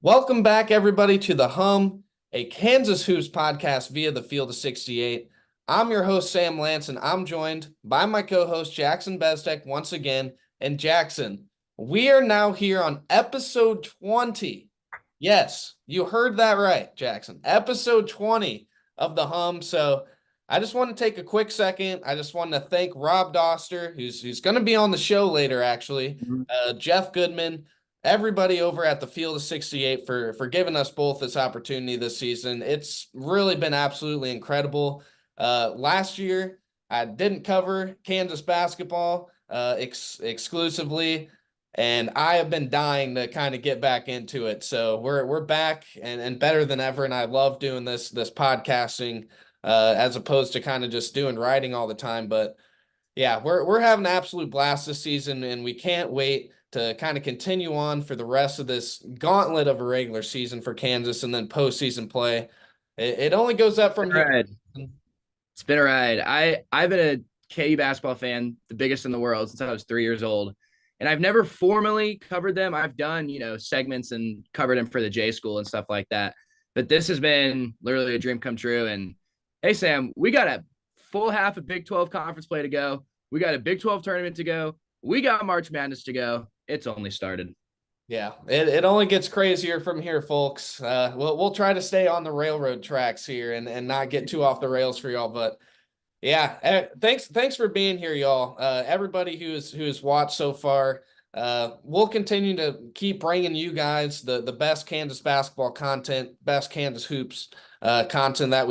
Welcome back, everybody, to The Hum, a Kansas Hoops podcast via the Field of 68. I'm your host, Sam Lance, and I'm joined by my co-host, Jackson Bezdek, once again. And Jackson, we are now here on episode 20. Yes, you heard that right, Jackson. Episode 20 of The Hum. So I just want to take a quick second. I just want to thank Rob Dauster, who's going to be on the show later, actually, Jeff Goodman, everybody over at the Field of 68 for giving us both this opportunity this season. It's really been absolutely incredible. Last year, I didn't cover Kansas basketball exclusively, and I have been dying to kind of get back into it. So we're back and better than ever, and I love doing this podcasting as opposed to kind of just doing writing all the time. But yeah, we're having an absolute blast this season, and we can't wait to kind of continue on for the rest of this gauntlet of a regular season for Kansas and then postseason play. It only goes up from here. It's been a ride. I've been a KU basketball fan, the biggest in the world, since I was 3 years old. And I've never formally covered them. I've done, segments and covered them for the J School and stuff like that. But this has been literally a dream come true. And hey, Sam, we got a full half of Big 12 conference play to go. We got a Big 12 tournament to go. We got March Madness to go. It's only started. Yeah, it only gets crazier from here, folks. We'll try to stay on the railroad tracks here and not get too off the rails for y'all. But yeah, thanks for being here, y'all. Everybody who's watched so far. We'll continue to keep bringing you guys the best Kansas basketball content, best Kansas hoops content that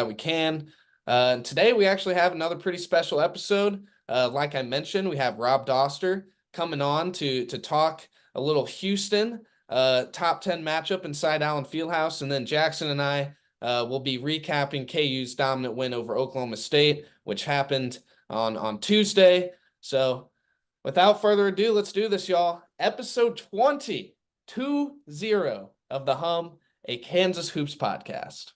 we can. And today we actually have another pretty special episode. Like I mentioned, we have Rob Dauster coming on to talk a little Houston top 10 matchup inside Allen Fieldhouse, and then Jackson and I will be recapping KU's dominant win over Oklahoma State, which happened on Tuesday. So without further ado, let's do this, y'all. Episode 20 of The Hum, a Kansas Hoops podcast.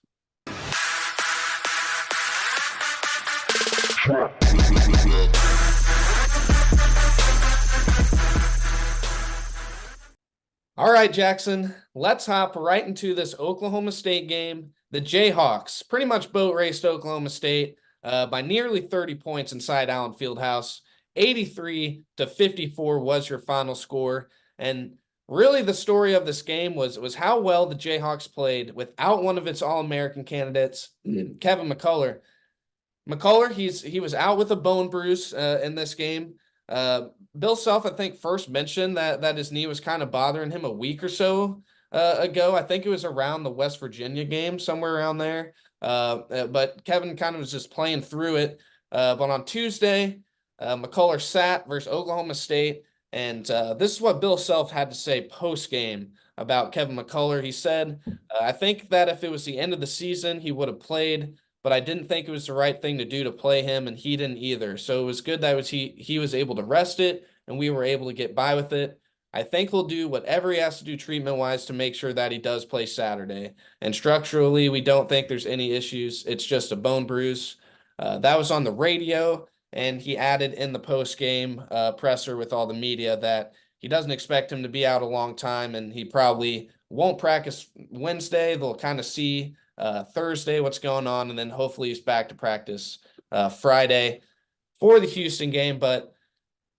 All right, Jackson, let's hop right into this Oklahoma State game. The Jayhawks pretty much boat raced Oklahoma State by nearly 30 points inside Allen Fieldhouse. 83-54 was your final score. And really the story of this game was how well the Jayhawks played without one of its All-American candidates, Kevin McCullough. He was out with a bone bruise in this game. Bill Self, I think, first mentioned that his knee was kind of bothering him a week or so ago. I think it was around the West Virginia game, somewhere around there. But Kevin kind of was just playing through it. But on Tuesday, McCullough sat versus Oklahoma State. And this is what Bill Self had to say post-game about Kevin McCullough. He said, I think that if it was the end of the season, he would have played, but I didn't think it was the right thing to do to play him, and he didn't either. So it was good that he was able to rest it, and we were able to get by with it. I think he'll do whatever he has to do treatment-wise to make sure that he does play Saturday. And structurally, we don't think there's any issues. It's just a bone bruise. That was on the radio, and he added in the post-game presser with all the media that he doesn't expect him to be out a long time, and he probably won't practice Wednesday. They'll kind of see Thursday what's going on, and then hopefully he's back to practice Friday for the Houston game. But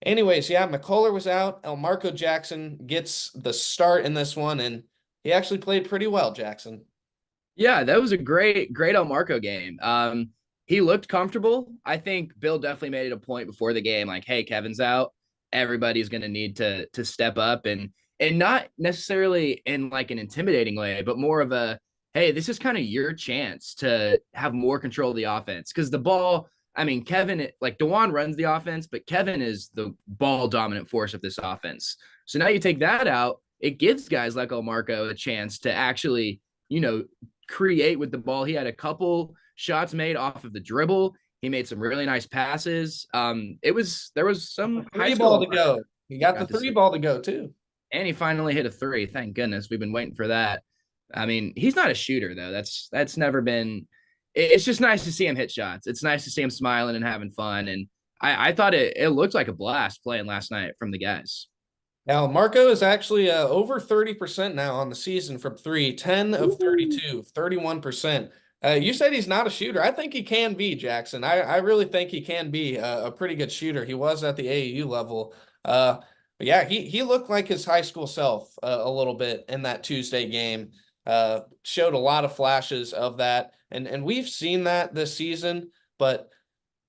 anyways, yeah, McCullough was out. Elmarko Jackson gets the start in this one, and he actually played pretty well, Jackson. Yeah, that was a great Elmarko game. He looked comfortable. I think Bill definitely made it a point before the game, like, hey, Kevin's out. Everybody's going to need to step up, and not necessarily in like an intimidating way, but more of a, hey, this is kind of your chance to have more control of the offense. Because the ball, I mean, Kevin, like DeJuan runs the offense, but Kevin is the ball dominant force of this offense. So now you take that out, it gives guys like Elmarko a chance to actually, create with the ball. He had a couple shots made off of the dribble. He made some really nice passes. There was some three ball to go. He got the three ball to go too. And he finally hit a three. Thank goodness. We've been waiting for that. I mean, he's not a shooter, though. That's never been – it's just nice to see him hit shots. It's nice to see him smiling and having fun. And I thought it looked like a blast playing last night from the guys. Now, Marco is actually over 30% now on the season from three, 10 of Ooh. 32, 31%. You said he's not a shooter. I think he can be, Jackson. I really think he can be a pretty good shooter. He was at the AAU level. But yeah, he looked like his high school self a little bit in that Tuesday game. Showed a lot of flashes of that. And we've seen that this season. But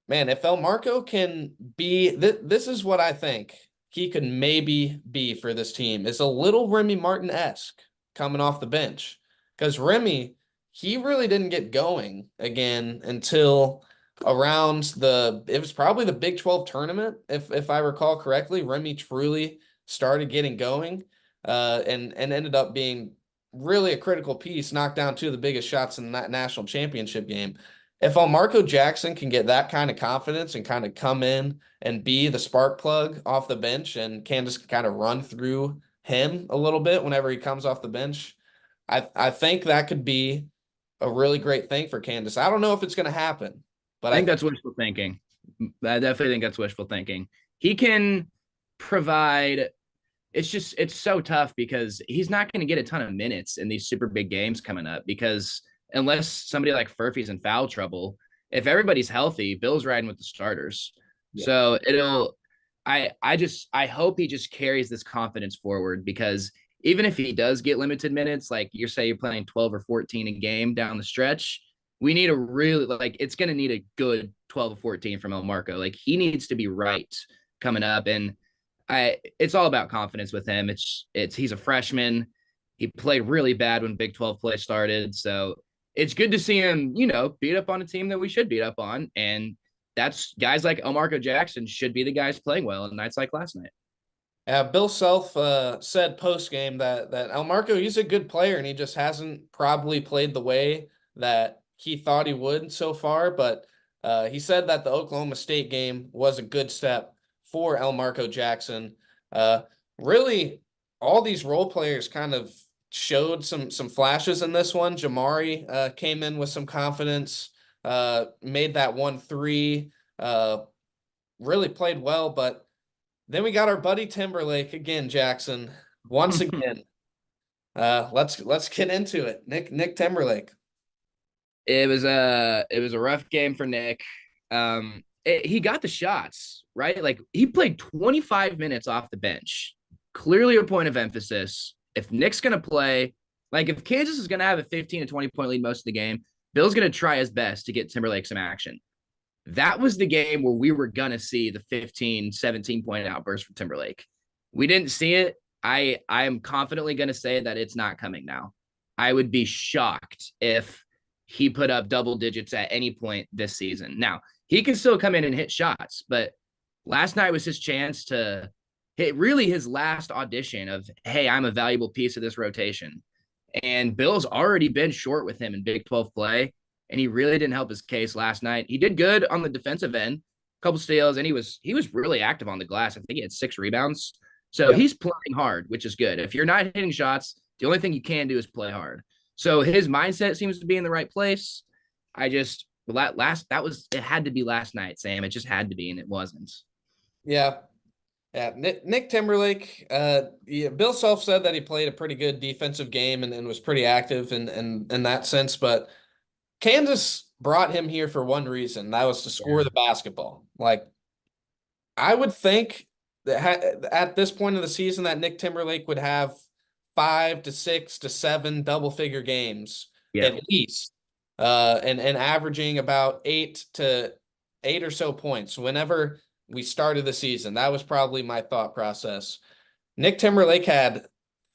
man, if El Marco can be, this is what I think he could maybe be for this team is a little Remy Martin-esque coming off the bench. Because Remy, he really didn't get going again until around it was probably the Big 12 tournament, if I recall correctly. Remy truly started getting going and ended up being really a critical piece, knocked down two of the biggest shots in that national championship game. If Marco Jackson can get that kind of confidence and kind of come in and be the spark plug off the bench and Candace can kind of run through him a little bit whenever he comes off the bench, I think that could be a really great thing for Candace. I don't know if it's going to happen, but I I think think, that's wishful thinking. I definitely think that's wishful thinking. He can provide. It's so tough because he's not going to get a ton of minutes in these super big games coming up because unless somebody like Furphy's in foul trouble, if everybody's healthy, Bill's riding with the starters. yeah. So I hope he just carries this confidence forward because even if he does get limited minutes, like you're playing 12 or 14 a game down the stretch, we need a really it's going to need a good 12 or 14 from El Marco. Like he needs to be right coming up. And it's all about confidence with him. He's a freshman. He played really bad when Big 12 play started. So it's good to see him, beat up on a team that we should beat up on. And that's guys like Elmarco Jackson should be the guys playing well in nights like last night. Bill Self said post game that El Marco, he's a good player and he just hasn't probably played the way that he thought he would so far. But he said that the Oklahoma State game was a good step for El Marco Jackson. Really, all these role players kind of showed some flashes in this one. Jamari came in with some confidence, made that 1-3, really played well, but then we got our buddy Timberlake again, Jackson. Once again. Let's get into it. Nick Timberlake. It was a rough game for Nick. He got the shots, right? Like he played 25 minutes off the bench. Clearly a point of emphasis. If Nick's going to play, like if Kansas is going to have a 15 to 20 point lead most of the game, Bill's going to try his best to get Timberlake some action. That was the game where we were going to see the 15, 17 point outburst from Timberlake. We didn't see it. I am confidently going to say that it's not coming now. I would be shocked if he put up double digits at any point this season. Now, he can still come in and hit shots, but last night was his chance to hit really his last audition of, hey, I'm a valuable piece of this rotation. And Bill's already been short with him in Big 12 play, and he really didn't help his case last night. He did good on the defensive end, a couple steals, and he was really active on the glass. I think he had 6 rebounds. So he's playing hard, which is good. If you're not hitting shots, the only thing you can do is play hard. So his mindset seems to be in the right place. It had to be last night, Sam. It just had to be, and it wasn't. Yeah. Yeah. Nick Timberlake, Bill Self said that he played a pretty good defensive game and was pretty active in that sense, but Kansas brought him here for one reason. That was to score the basketball. Like, I would think that at this point of the season that Nick Timberlake would have 5 to 6 to 7 double figure games at least, and averaging about 8 or so points whenever we started the season. That was probably my thought process. Nick Timberlake had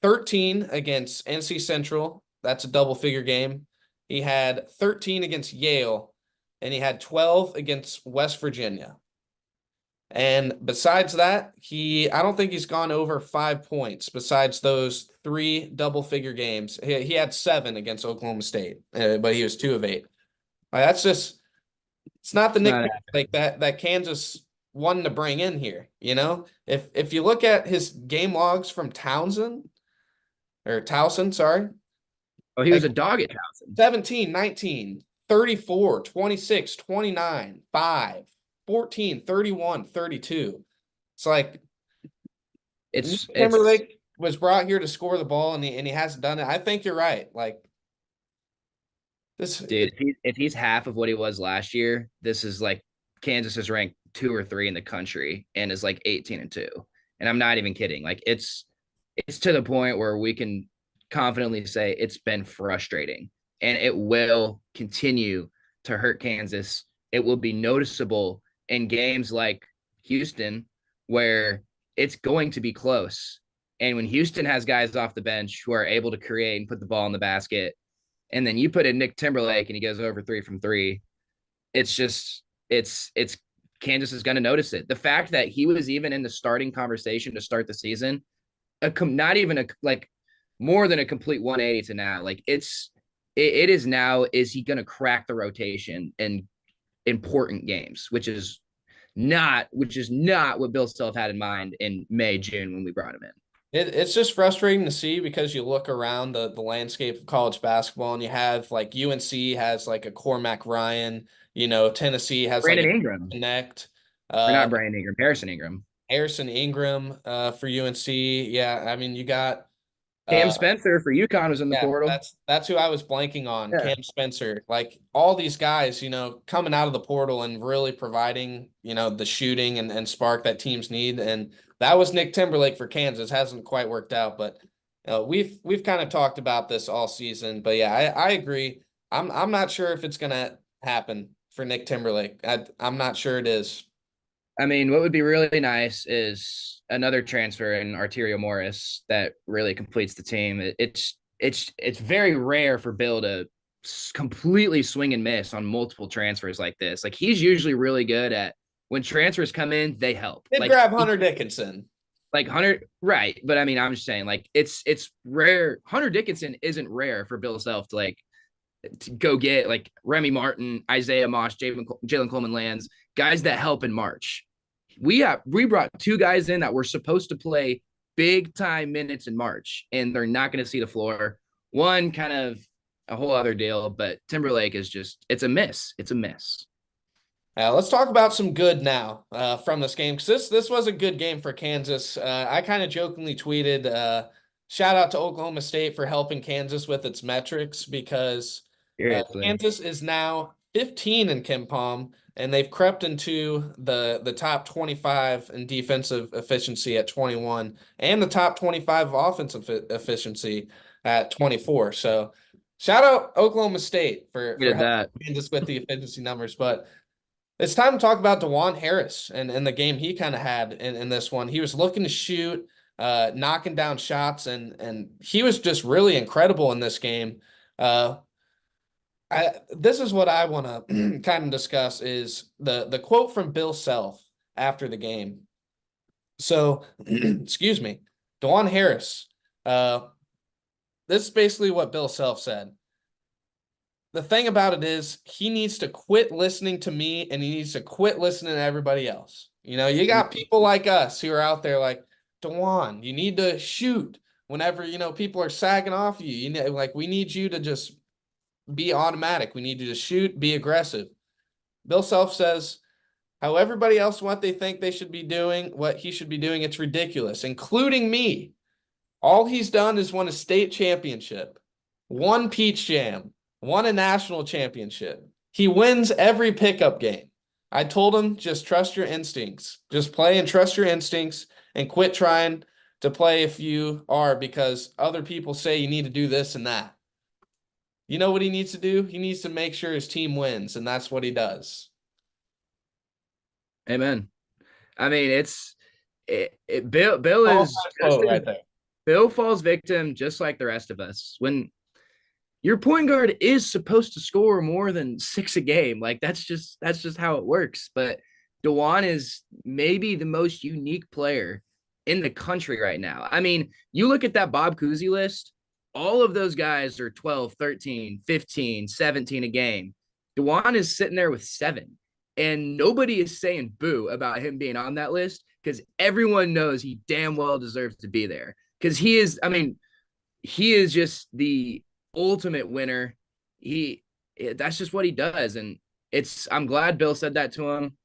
13 against NC Central. That's a double figure game. He had 13 against Yale, and he had 12 against West Virginia. And besides that, I don't think he's gone over 5 points besides those 3 double-figure games. He had 7 against Oklahoma State, but he was 2 of 8. That's just – it's not the Nick like that Kansas wanted to bring in here, you know? If you look at his game logs from Towson, sorry. Oh, he was a dog at Towson. 17, 19, 34, 26, 29, 5. 14, 31, 32. It's like It's Timberlake was brought here to score the ball, and he hasn't done it. I think you're right. Like this, dude, if he's half of what he was last year, this is like Kansas is ranked 2 or 3 in the country and is like 18-2. And I'm not even kidding. Like it's to the point where we can confidently say it's been frustrating and it will continue to hurt Kansas. It will be noticeable in games like Houston where it's going to be close. And when Houston has guys off the bench who are able to create and put the ball in the basket, and then you put in Nick Timberlake and he goes over 3 from 3, it's just it's Kansas is going to notice it. The fact that he was even in the starting conversation to start the season, not even a like more than a complete 180 to now. Like it is now. Is he going to crack the rotation in important games, which is not what Bill Self had in mind in May, June when we brought him in. it's just frustrating to see because you look around the landscape of college basketball and you have like UNC has like a Cormac Ryan, Tennessee has like Brandon a Ingram, Connect, or not Brandon Ingram, Harrison Ingram, Harrison Ingram for UNC. Yeah, I mean you got Cam uh Spencer for UConn was in the yeah, portal. that's who I was blanking on, Yeah, Cam Spencer. Like all these guys, coming out of the portal and really providing, the shooting and spark that teams need. And that was Nick Timberlake for Kansas. Hasn't quite worked out, but we've kind of talked about this all season. But yeah, I agree. I'm not sure if it's gonna happen for Nick Timberlake. I'm not sure it is. I mean, what would be really nice is another transfer in Arterio Morris that really completes the team. It's very rare for Bill to completely swing and miss on multiple transfers like this. Like he's usually really good at when transfers come in, they help. Did grab Hunter Dickinson. Like Hunter, right? But I mean, I'm just saying, like it's rare. Hunter Dickinson isn't rare for Bill Self to go get like Remy Martin, Isaiah Moss, Jalen Coleman Lands, guys that help in March. We brought 2 guys in that were supposed to play big time minutes in March, and they're not going to see the floor. One kind of a whole other deal, but Timberlake is just it's a miss. It's a miss. Let's talk about some good now from this game because this was a good game for Kansas. I kind of jokingly tweeted, shout out to Oklahoma State for helping Kansas with its metrics because Seriously. Kansas is now 15 in KenPom and they've crept into the top 25 in defensive efficiency at 21 and the top 25 of offensive efficiency at 24. So shout out Oklahoma State for We did helping that. Kansas with the efficiency numbers, but it's time to talk about DeJuan Harris and the game he kind of had in this one. He was looking to shoot, knocking down shots, and he was just really incredible in this game. This is what I want to kind of discuss is the quote from Bill Self after the game. So, excuse me, DeJuan Harris. This is basically what Bill Self said. The thing about it is he needs to quit listening to me and he needs to quit listening to everybody else. You got people like us who are out there like, DeJuan, you need to shoot whenever, people are sagging off you. Like we need you to just be automatic. We need you to shoot, be aggressive. Bill Self says, how everybody else what they think they should be doing, what he should be doing, it's ridiculous, including me. All he's done is won a state championship, won Peach Jam, won a national championship. He wins every pickup game. I told him, just trust your instincts. Just play and trust your instincts and quit trying to play if you are because other people say you need to do this and that. You know what he needs to do? He needs to make sure his team wins, and that's what he does. Amen. I mean, Bill is just right there. Bill falls victim just like the rest of us. When your point guard is supposed to score more than 6 a game, like that's just how it works. But DeJuan is maybe the most unique player in the country right now. I mean, you look at that Bob Cousy list, all of those guys are 12, 13, 15, 17 a game. DeJuan is sitting there with 7. And nobody is saying boo about him being on that list because everyone knows he damn well deserves to be there. Because he is just the ultimate winner. That's just what he does. And I'm glad Bill said that to him.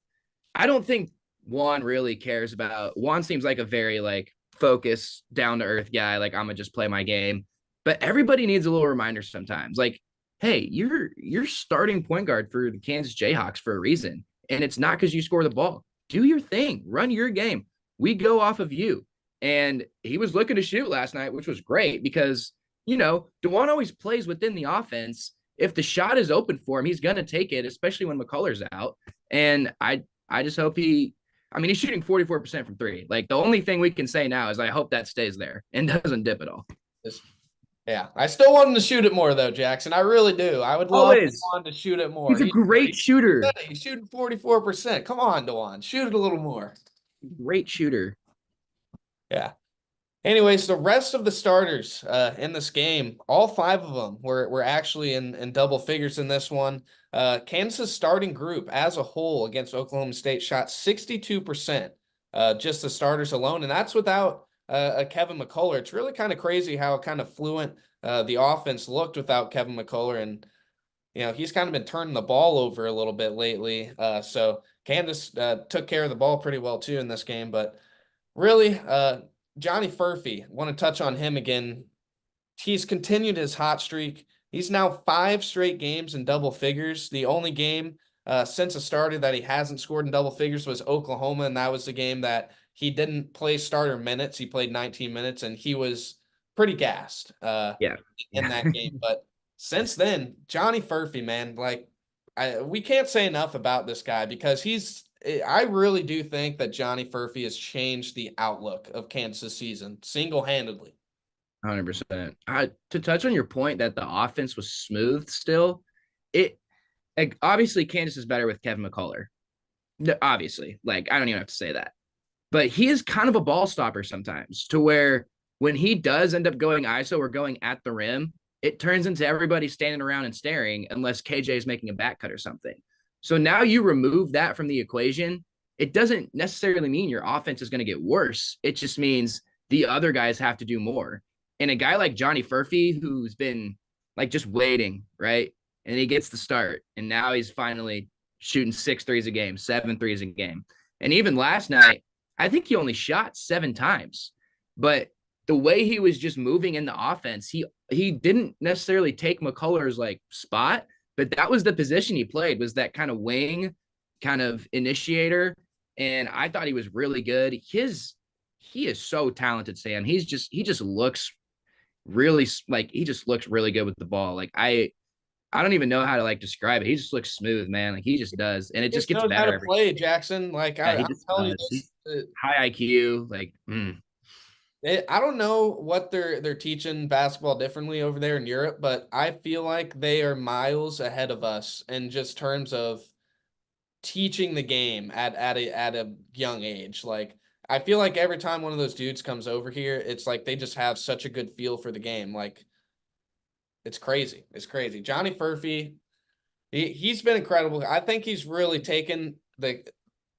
I don't think Juan really cares about Juan seems like a very like focus, down to earth guy. Like, I'm gonna just play my game. But everybody needs a little reminder sometimes. Like, hey, you're starting point guard for the Kansas Jayhawks for a reason. And it's not because you score the ball. Do your thing, run your game. We go off of you. And he was looking to shoot last night, which was great because, DeJuan always plays within the offense. If the shot is open for him, he's going to take it, especially when McCullough's out. And I just hope he's shooting 44% from three. Like, the only thing we can say now is I hope that stays there and doesn't dip at all. Yeah, I still want him to shoot it more, though, Jackson. I really do. I would love DeJuan to shoot it more. He's a great shooter. He's shooting 44%. Come on, DeJuan. Shoot it a little more. Great shooter. Yeah. Anyways, the rest of the starters in this game, all 5 of them were actually in double figures in this one. Kansas starting group as a whole against Oklahoma State shot 62%, just the starters alone, and that's without Kevin McCullough. It's really kind of crazy how kind of fluent the offense looked without Kevin McCullough, and he's kind of been turning the ball over a little bit lately. So Kansas took care of the ball pretty well too in this game, but really, Johnny Furphy, want to touch on him again. He's continued his hot streak. He's now 5 straight games in double figures. The only game since it started that he hasn't scored in double figures was Oklahoma, and that was the game that he didn't play starter minutes. He played 19 minutes, and he was pretty gassed in that game. But since then, Johnny Furphy, man, we can't say enough about this guy because I really do think that Johnny Furphy has changed the outlook of Kansas season single-handedly. 100%. To touch on your point that the offense was smooth still, obviously Kansas is better with Kevin McCullough. Obviously, I don't even have to say that. But he is kind of a ball stopper sometimes to where when he does end up going ISO or going at the rim, it turns into everybody standing around and staring unless KJ is making a back cut or something. So now you remove that from the equation. It doesn't necessarily mean your offense is going to get worse. It just means the other guys have to do more. And a guy like Johnny Furphy, who's been just waiting, right? And he gets the start. And now he's finally shooting 6 threes a game, 7 threes a game. And even last night, I think he only shot 7 times. But the way he was just moving in the offense, he didn't necessarily take McCullough's spot, but that was the position he played, was that kind of wing, kind of initiator. And I thought he was really good. He is so talented, Sam. He just looks really really good with the ball. I don't even know how to describe it. He just looks smooth, man. He just does. And it just gets better. How to play, Jackson. I'm telling you this. High IQ. I don't know what they're teaching basketball differently over there in Europe, but I feel like they are miles ahead of us in just terms of teaching the game at a young age. I feel like every time one of those dudes comes over here, it's they just have such a good feel for the game. It's crazy. It's crazy. Johnny Furphy, he's been incredible. I think he's really taken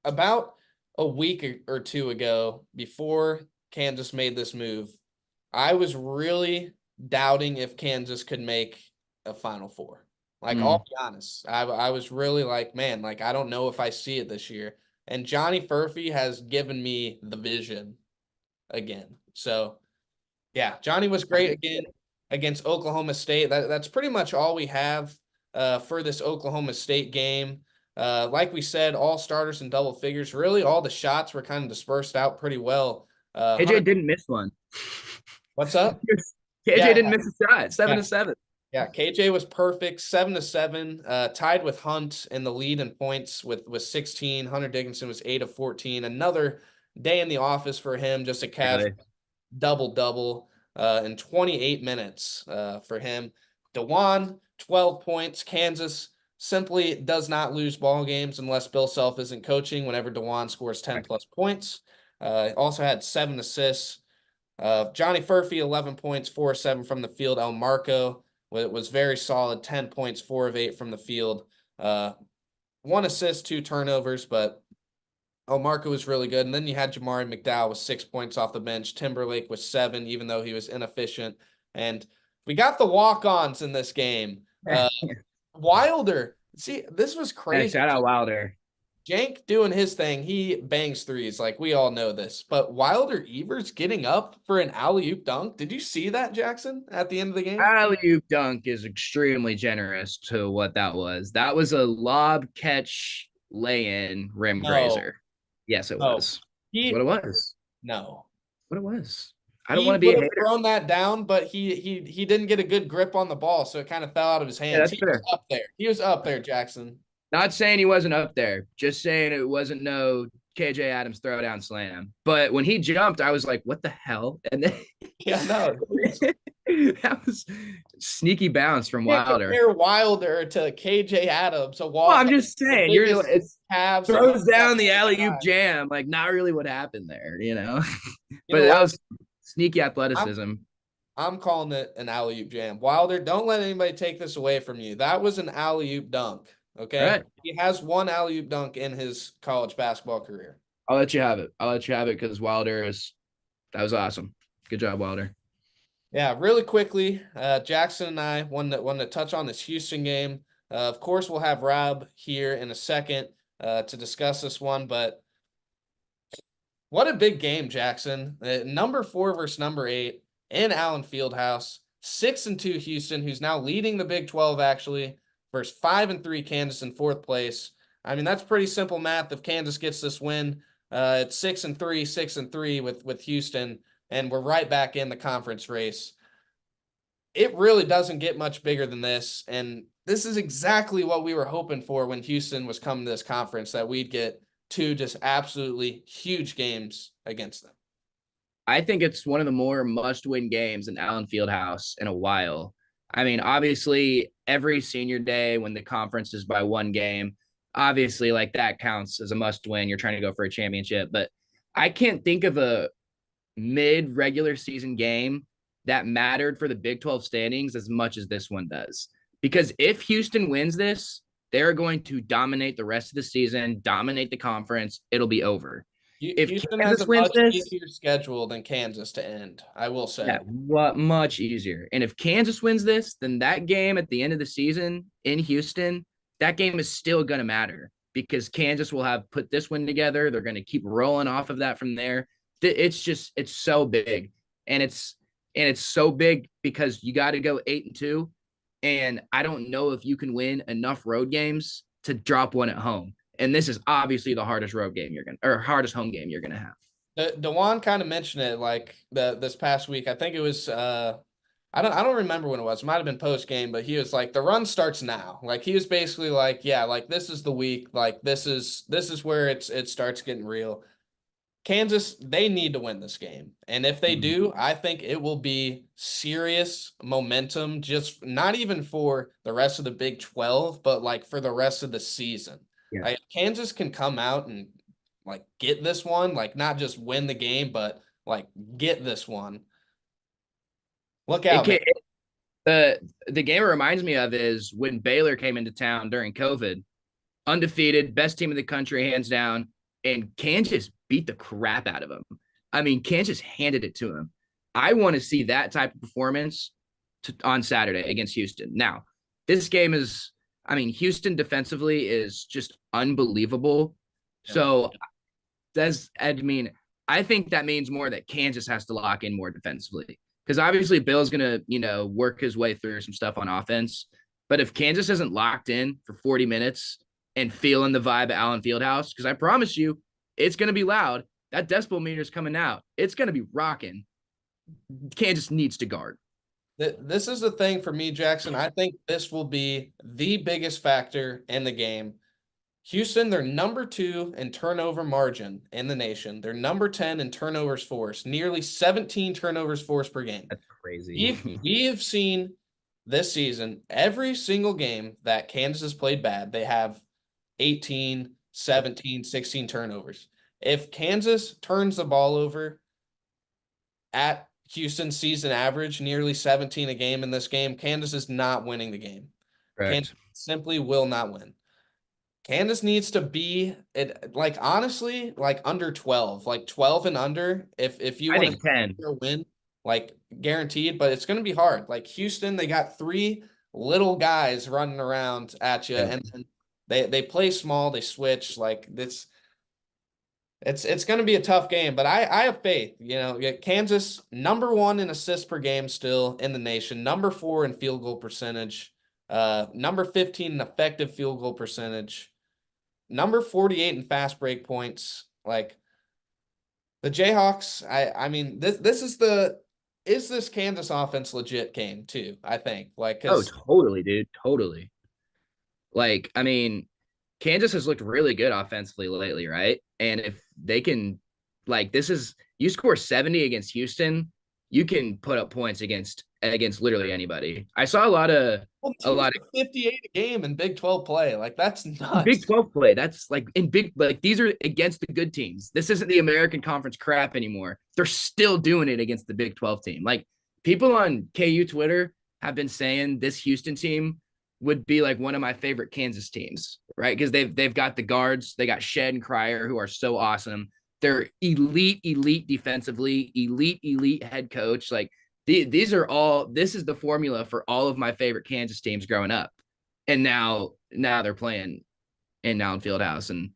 about a week or 2 ago, before Kansas made this move, I was really doubting if Kansas could make a Final Four. I'll be honest. I was really man, I don't know if I see it this year. And Johnny Furphy has given me the vision again. So, yeah, Johnny was great again against Oklahoma State. That's pretty much all we have for this Oklahoma State game. Like we said, all starters in double figures. Really, all the shots were kind of dispersed out pretty well. KJ didn't miss one. What's up? KJ didn't miss a shot. 7-7. Yeah, KJ was perfect. 7-7. Tied with Hunt in the lead in points with 16. Hunter Dickinson was 8 of 14. Another day in the office for him. Just a casual double in 28 minutes for him. DeJuan, 12 points. Kansas simply does not lose ball games unless Bill Self isn't coaching. Whenever DeJuan scores 10 plus points. Also had 7 assists. Johnny Furphy, 11 points, 4 of 7 from the field. El Marco was very solid, 10 points, 4 of 8 from the field. 1 assist, 2 turnovers, but El Marco was really good. And then you had Jamari McDowell with 6 points off the bench. Timberlake with 7, even though he was inefficient. And we got the walk-ons in this game. Wilder. See, this was crazy. Shout out Wilder. Jank doing his thing. He bangs threes, like we all know this. But Wilder Evers getting up for an alley-oop dunk. Did you see that, Jackson, at the end of the game? Alley-oop dunk is extremely generous to what that was. That was a lob catch lay-in rim No, grazer. Yes, it no. was. That's what He it was. no. What it was. I don't want He to be would a have hater. thrown that down, but he didn't get a good grip on the ball, so it kind of fell out of his Yeah, hands. that's He was fair. up there. He was up there, Jackson. Not saying he wasn't up there, just saying it wasn't no KJ Adams throwdown slam. But when he jumped, I was like, what the hell? And then Yeah, no. that was sneaky bounce from Can't Wilder. compare Wilder to KJ Adams, a Well, walk I'm just the saying, you're biggest it's Cavs throws down the all alley oop time. jam, like not really what happened there, you know. You But know that what? was sneaky I'm athleticism. I'm calling it an alley-oop jam. Wilder, don't let anybody take this away from you. That was an alley-oop dunk. Okay. Right. He has one alley-oop dunk in his college basketball career. I'll let you have it. I'll let you have it because Wilder is that was awesome. Good job, Wilder. Yeah, really quickly, Jackson and I wanted to touch on this Houston game. Of course, we'll have Rob here in a second to discuss this one, but what a big game, Jackson. Number 4 versus number 8 in Allen Fieldhouse. 6-2 Houston, who's now leading the Big 12 actually, versus 5-3 Kansas in 4th place. I mean, that's pretty simple math. If Kansas gets this win, it's 6-3, 6-3 with Houston, and we're right back in the conference race. It really doesn't get much bigger than this, and this is exactly what we were hoping for when Houston was coming to this conference, that we'd get 2 just absolutely huge games against them. I think it's one of the more must-win games in Allen Fieldhouse in a while. I mean, obviously, every senior day when the conference is by one game, obviously, like that counts as a must-win. You're trying to go for a championship, but I can't think of a mid-regular season game that mattered for the Big 12 standings as much as this one does. Because if Houston wins this, they're going to dominate the rest of the season, dominate the conference. It'll be over. If Houston has Kansas a wins much this, easier schedule than Kansas to end, I will say. yeah, what much easier. And if Kansas wins this, then that game at the end of the season in Houston, that game is still going to matter because Kansas will have put this one together. They're going to keep rolling off of that from there. It's so big. And it's so big because you got to go 8-2. And I don't know if you can win enough road games to drop one at home. And this is obviously the hardest road game hardest home game you're gonna have. DeJuan kind of mentioned it like this past week. I think it was I don't remember when it was. It might have been post game, but he was like, the run starts now. Like he was basically like, yeah, like this is the week. Like this is where it starts getting real. Kansas, they need to win this game. And if they do, I think it will be serious momentum, just not even for the rest of the Big 12, but like for the rest of the season. Yeah. Like Kansas can come out and like get this one, like not just win the game, but like get this one. Look out, man. The game it reminds me of is when Baylor came into town during COVID, undefeated, best team in the country, hands down, and Kansas beat the crap out of them. I mean, Kansas handed it to them. I want to see that type of performance on Saturday against Houston. Now, this game is, I mean, Houston defensively is just unbelievable. Yeah. So I think that means more that Kansas has to lock in more defensively. Because obviously Bill's going to, work his way through some stuff on offense. But if Kansas isn't locked in for 40 minutes and feeling the vibe at Allen Fieldhouse, because I promise you, it's going to be loud. That decibel meter is coming out. It's going to be rocking. Kansas needs to guard. This is the thing for me, Jackson. I think this will be the biggest factor in the game. Houston, they're number 2 in turnover margin in the nation. They're number 10 in turnovers forced, nearly 17 turnovers forced per game. That's crazy. We have seen this season, every single game that Kansas has played bad, they have 18, 17, 16 turnovers. If Kansas turns the ball over at Houston's season average, nearly 17 a game in this game, Kansas is not winning the game. Correct. Kansas simply will not win. Kansas needs to be like honestly like under 12, like 12 and under. If you want to 10 win, like guaranteed, but it's going to be hard. Like Houston, they got 3 little guys running around at you, and then They play small, they switch like this. It's going to be a tough game, but I have faith. Kansas #1 in assists per game still in the nation, #4 in field goal percentage, number 15 in effective field goal percentage, number 48 in fast break points. Like the Jayhawks, I mean is this Kansas offense legit game too? I think Oh, because totally, dude. Totally. Like, I mean, Kansas has looked really good offensively lately, right? And if they can, like, you score 70 against Houston, you can put up points against literally anybody. I saw a teams lot are 58 a game in Big 12 play. Like that's of Big nuts. 12 play. That's like in big, like these are against the good teams. This isn't the American Conference crap anymore. They're still doing it against the Big 12 team. Like people on KU Twitter have been saying this Houston team would be like one of my favorite Kansas teams, right? Because they've got the guards, they got Shed and Cryer who are so awesome. They're elite defensively, elite head coach. Like these are all. This is the formula for all of my favorite Kansas teams growing up, and now they're playing in Noun Fieldhouse, and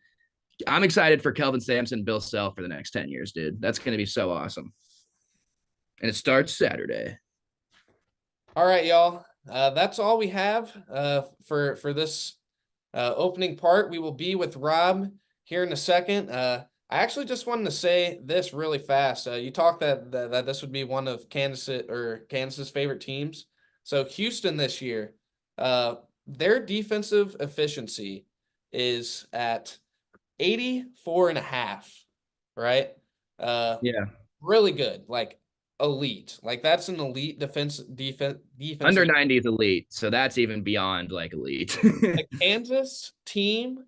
I'm excited for Kelvin Sampson and Bill Self for the next 10 years, dude. That's going to be so awesome. And it starts Saturday. All right, y'all. That's all we have for this opening part. We will be with Rob here in a second. I actually just wanted to say this really fast. You talked that this would be one of Kansas's favorite teams. So Houston this year, their defensive efficiency is at 84.5, right? Yeah. Really good, like elite. Like that's an elite Under defensive. 90 is elite. So that's even beyond like elite. The Kansas team,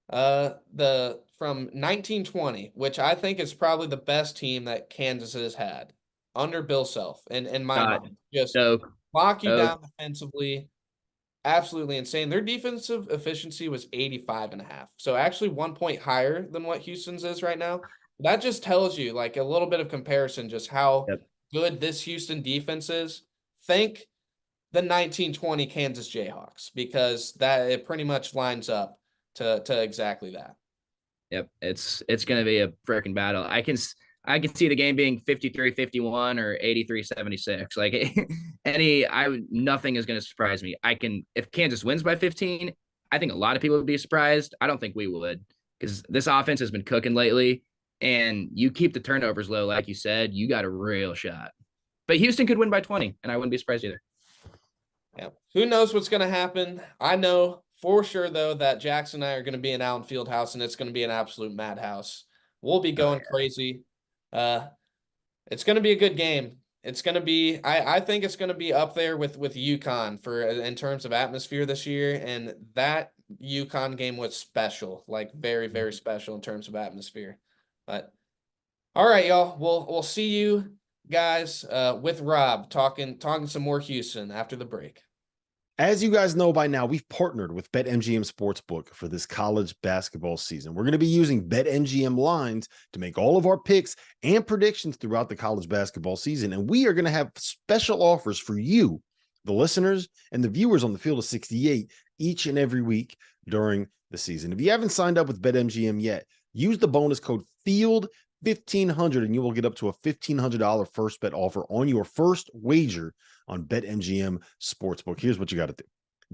the from 1920, which I think is probably the best team that Kansas has had under Bill Self, and in my God. mind, just So, lock you down defensively. Absolutely insane. Their defensive efficiency was 85.5. So actually 1 point higher than what Houston's is right now. That just tells you like a little bit of comparison, just how yep. good this Houston defense is. Think the 1920 Kansas Jayhawks, because that it pretty much lines up to exactly that. Yep. It's going to be a freaking battle. I can see the game being 53-51 or 83-76. Like nothing is going to surprise me. If Kansas wins by 15, I think a lot of people would be surprised. I don't think we would, because this offense has been cooking lately, and you keep the turnovers low, like you said, you got a real shot. But Houston could win by 20, and I wouldn't be surprised either. Yeah. Who knows what's going to happen? I know for sure, though, that Jackson and I are going to be in Allen Fieldhouse, and it's going to be an absolute madhouse. We'll be going crazy. It's going to be a good game. It's going to be, I think it's going to be up there with UConn in terms of atmosphere this year. And that UConn game was special, like very, very special in terms of atmosphere. But all right, y'all. We'll see you guys with Rob talking some more Houston after the break. As you guys know by now, we've partnered with BetMGM Sportsbook for this college basketball season. We're going to be using BetMGM lines to make all of our picks and predictions throughout the college basketball season. And we are going to have special offers for you, the listeners and the viewers on the Field of 68 each and every week during the season. If you haven't signed up with BetMGM yet, use the bonus code FIELD1500 and you will get up to a $1,500 first bet offer on your first wager on BetMGM Sportsbook. Here's what you got to do.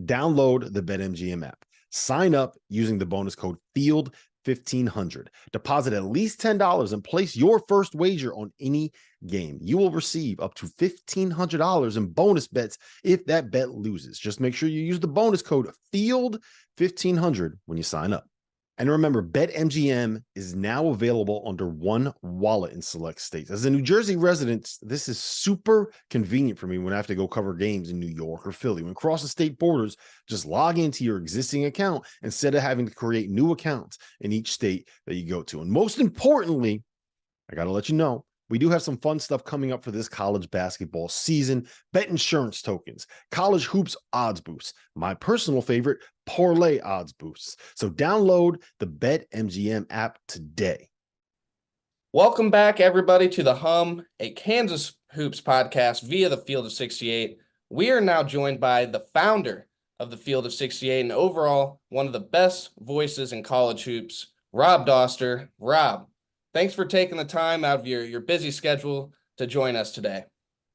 Download the BetMGM app. Sign up using the bonus code FIELD1500. Deposit at least $10 and place your first wager on any game. You will receive up to $1,500 in bonus bets if that bet loses. Just make sure you use the bonus code FIELD1500 when you sign up. And remember, BetMGM is now available under one wallet in select states. As a New Jersey resident, this is super convenient for me when I have to go cover games in New York or Philly. When crossing state borders, just log into your existing account instead of having to create new accounts in each state that you go to. And most importantly, I got to let you know, we do have some fun stuff coming up for this college basketball season. Bet insurance tokens, college hoops odds boosts, my personal favorite, parlay odds boosts. So download the BetMGM app today. Welcome back, everybody, to the Hum, a Kansas Hoops podcast via the Field of 68. We are now joined by the founder of the Field of 68 and overall one of the best voices in college hoops, Rob Dauster. Rob, thanks for taking the time out of your busy schedule to join us today.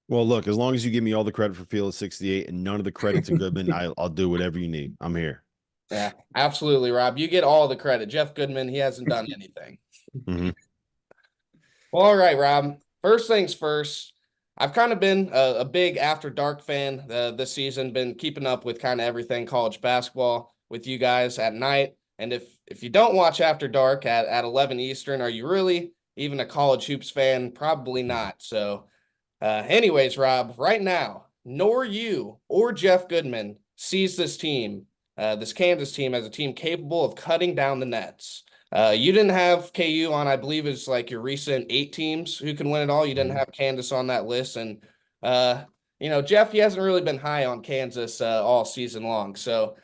Well, look, as long as you give me all the credit for Field of 68 and none of the credit to Goodman, I'll do whatever you need. I'm here. Yeah, absolutely, Rob. You get all the credit. Jeff Goodman, he hasn't done anything. Mm-hmm. Well, all right, Rob. First things first, I've kind of been a big After Dark fan this season, been keeping up with kind of everything college basketball with you guys at night. And if you don't watch After Dark at 11 Eastern, are you really even a college hoops fan? Probably not. So anyways, Rob, right now, nor you or Jeff Goodman sees this team, this Kansas team, as a team capable of cutting down the nets. You didn't have KU on, I believe, is like your recent 8 teams who can win it all. You didn't have Kansas on that list, and Jeff, he hasn't really been high on Kansas all season long. So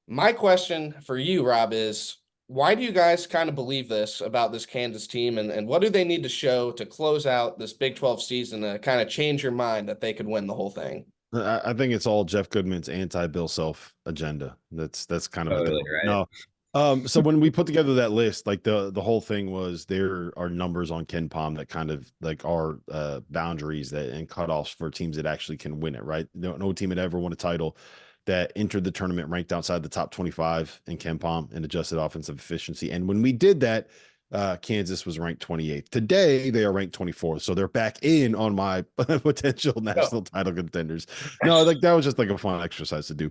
my question for you, Rob, is why do you guys kind of believe this about this Kansas team, and what do they need to show to close out this Big 12 season to kind of change your mind that they could win the whole thing? I think it's all Jeff Goodman's anti-Bill Self agenda. That's kind of Totally right. right. No. So when we put together that list, like the whole thing was there are numbers on Ken Palm that kind of like are boundaries that and cutoffs for teams that actually can win it, right? No team had ever won a title that entered the tournament ranked outside the top 25 in Ken Palm and adjusted offensive efficiency. And when we did that, Kansas was ranked 28th. Today, they are ranked 24th. So they're back in on my potential national title contenders. No, like that was just like a fun exercise to do.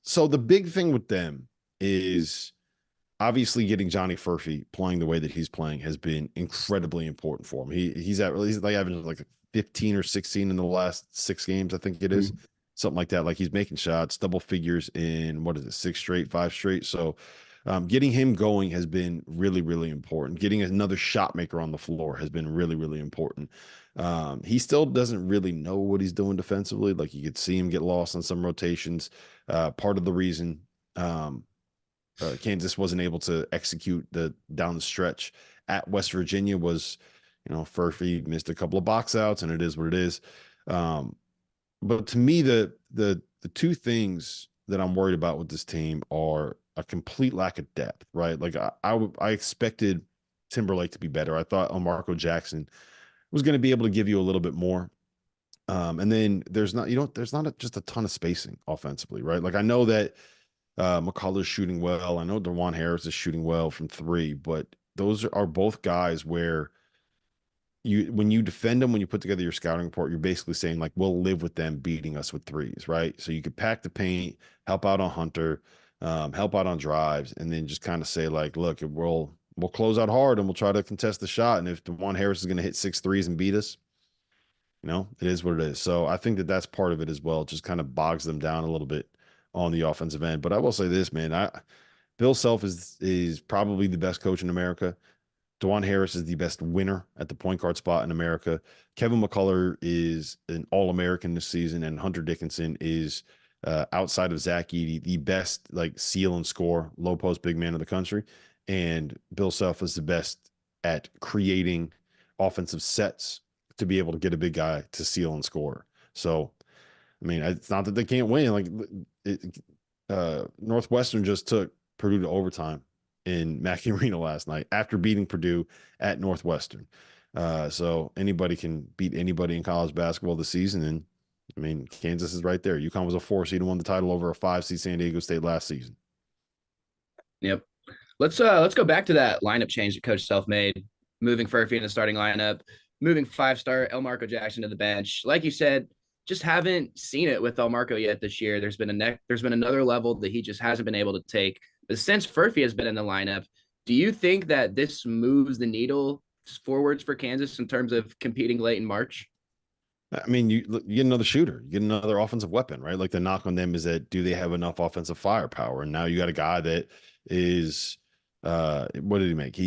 So the big thing with them is obviously getting Johnny Furphy playing the way that he's playing has been incredibly important for him. He's like averaging like 15 or 16 in the last 6 games, I think it is. Something like that. Like he's making shots, double figures in 6 straight, 5 straight. So getting him going has been really, really important. Getting another shot maker on the floor has been really, really important. He still doesn't really know what he's doing defensively. Like you could see him get lost on some rotations. Part of the reason Kansas wasn't able to execute down the stretch at West Virginia was, Furphy missed a couple of box outs, and it is what it is. But to me, the 2 things that I'm worried about with this team are a complete lack of depth, right? Like I expected Timberlake to be better. I thought Marco Jackson was going to be able to give you a little bit more. And then there's not just a ton of spacing offensively, right? Like I know that McCullough's shooting well. I know DeJuan Harris is shooting well from 3, but those are both guys where when you defend them, when you put together your scouting report, you're basically saying like, we'll live with them beating us with 3s, right? So you could pack the paint, help out on Hunter, help out on drives, and then just kind of say like, look, we'll close out hard and we'll try to contest the shot. And if DeJuan Harris is going to hit 6 threes and beat us, it is what it is. So I think that that's part of it as well. It just kind of bogs them down a little bit on the offensive end. But I will say this, man, Bill Self is probably the best coach in America. DeJuan Harris is the best winner at the point guard spot in America. Kevin McCullough is an All-American this season, and Hunter Dickinson is outside of Zach Edey, the best like seal and score low post big man in the country. And Bill Self is the best at creating offensive sets to be able to get a big guy to seal and score. So, I mean, it's not that they can't win. Like Northwestern just took Purdue to overtime in Mackey Arena last night after beating Purdue at Northwestern. So anybody can beat anybody in college basketball this season. And I mean, Kansas is right there. UConn was a 4 seed and won the title over a 5 seed San Diego State last season. Yep. Let's go back to that lineup change that Coach Self made, moving Furphy in the starting lineup, moving 5-star Marco Jackson to the bench. Like you said, just haven't seen it with Marco yet this year. There's been another level that he just hasn't been able to take. But since Furphy has been in the lineup, do you think that this moves the needle forwards for Kansas in terms of competing late in March? I mean, you get another shooter, you get another offensive weapon, right? Like the knock on them is that do they have enough offensive firepower? And now you got a guy that is, what did he make?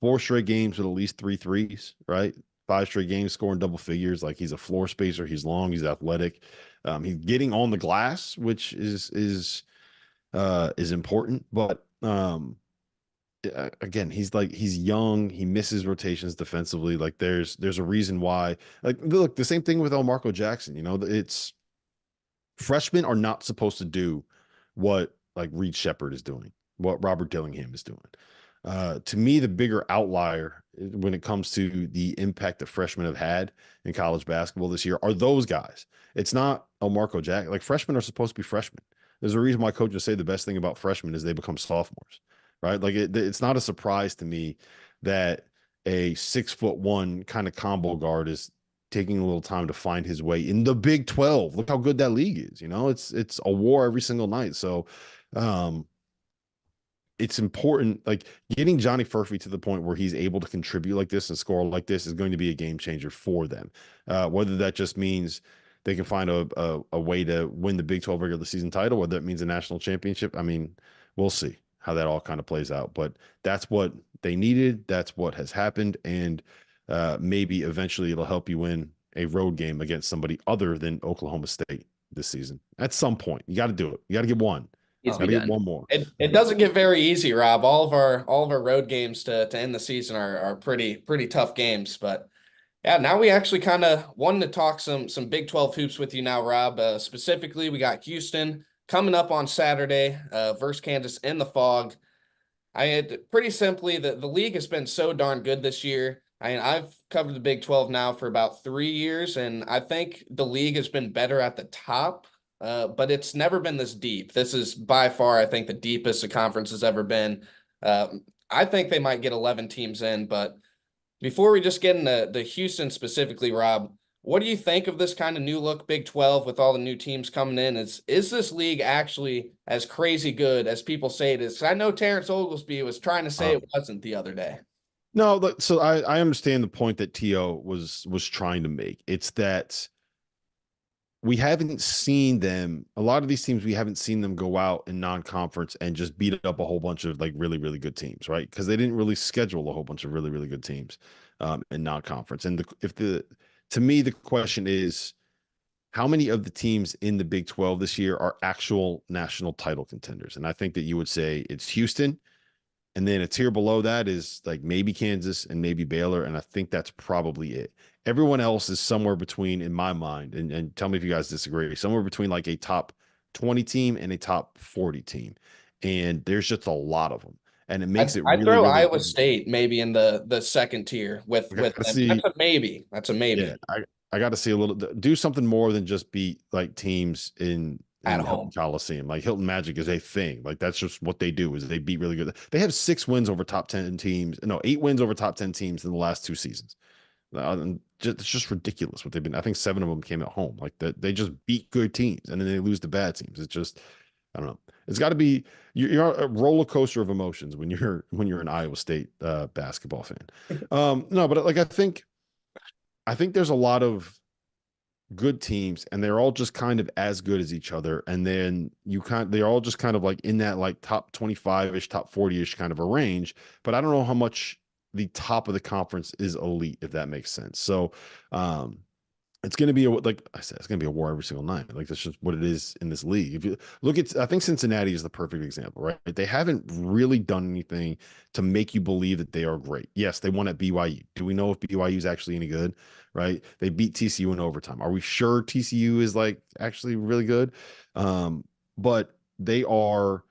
4 straight games with at least 3 threes, right? 5 straight games scoring double figures. Like he's a floor spacer. He's long. He's athletic. He's getting on the glass, which is important. But again, he's young. He misses rotations defensively. Like there's a reason why. Like look, the same thing with Marco Jackson. It's Freshmen are not supposed to do what like Reed Shepherd is doing, what Robert Dillingham is doing. To me, the bigger outlier when it comes to the impact that freshmen have had in college basketball this year are those guys. It's not Marco Jack. Like freshmen are supposed to be freshmen. There's a reason why coaches say the best thing about freshmen is they become sophomores, right? Like it's not a surprise to me that a 6'1" kind of combo guard is taking a little time to find his way in the Big 12. Look how good that league is. You know, it's a war every single night. So it's important, like getting Johnny Furphy to the point where he's able to contribute like this and score like this is going to be a game changer for them. Whether that just means they can find a way to win the Big 12 regular season title, whether that means a national championship. I mean, we'll see how that all kind of plays out, but that's what they needed. That's what has happened. And maybe eventually it'll help you win a road game against somebody other than Oklahoma State this season. At some point, you got to do it. You got to get one. Needs to Got be to get done. one more. It doesn't get very easy, Rob. All of our road games to end the season are pretty tough games. But yeah, now we actually kind of wanted to talk some Big 12 hoops with you now, Rob. Specifically, we got Houston coming up on Saturday versus Kansas in the Fog. I had pretty simply the league has been so darn good this year. I mean, I've covered the Big 12 now for about 3 years, and I think the league has been better at the top. But it's never been this deep. This is by far, I think, the deepest the conference has ever been. I think they might get 11 teams in. But before we just get into the Houston specifically, Rob, what do you think of this kind of new look Big 12 with all the new teams coming in? Is this league actually as crazy good as people say it is? I know Terrence Oglesby was trying to say it wasn't the other day. No, so I understand the point that T.O. was trying to make. It's that we haven't seen them, a lot of these teams, we haven't seen them go out in non-conference and just beat up a whole bunch of like really, really good teams, right? Because they didn't really schedule a whole bunch of really, really good teams in non-conference. And to me, the question is, how many of the teams in the Big 12 this year are actual national title contenders? And I think that you would say it's Houston. And then a tier below that is like maybe Kansas and maybe Baylor. And I think that's probably it. Everyone else is somewhere between, in my mind, and tell me if you guys disagree, somewhere between like a top 20 team and a top 40 team. And there's just a lot of them. And it makes it I'd really, throw really Iowa State maybe in the second tier with them. That's a maybe. That's a maybe. Yeah, I got to see a little, do something more than just beat like teams in At Hilton home. Coliseum. Like Hilton Magic is a thing. Like that's just what they do, is they beat really good. They have 6 wins over top 10 teams. No, 8 wins over top 10 teams in the last 2 seasons. It's just ridiculous what they've been. I think 7 of them came at home. Like that, they just beat good teams and then they lose to bad teams. It's just, I don't know. It's got to be, you're a roller coaster of emotions when you're an Iowa State basketball fan. No, but like I think there's a lot of good teams and they're all just kind of as good as each other. And then they're all just kind of like in that like top 25-ish, top 40-ish kind of a range. But I don't know how much the top of the conference is elite, if that makes sense. So it's going to be, like I said, it's going to be a war every single night. Like that's just what it is in this league. If you look at, I think Cincinnati is the perfect example, right? They haven't really done anything to make you believe that they are great. Yes, they won at BYU. Do we know if BYU is actually any good? Right? They beat TCU in overtime. Are we sure TCU is like actually really good? But they are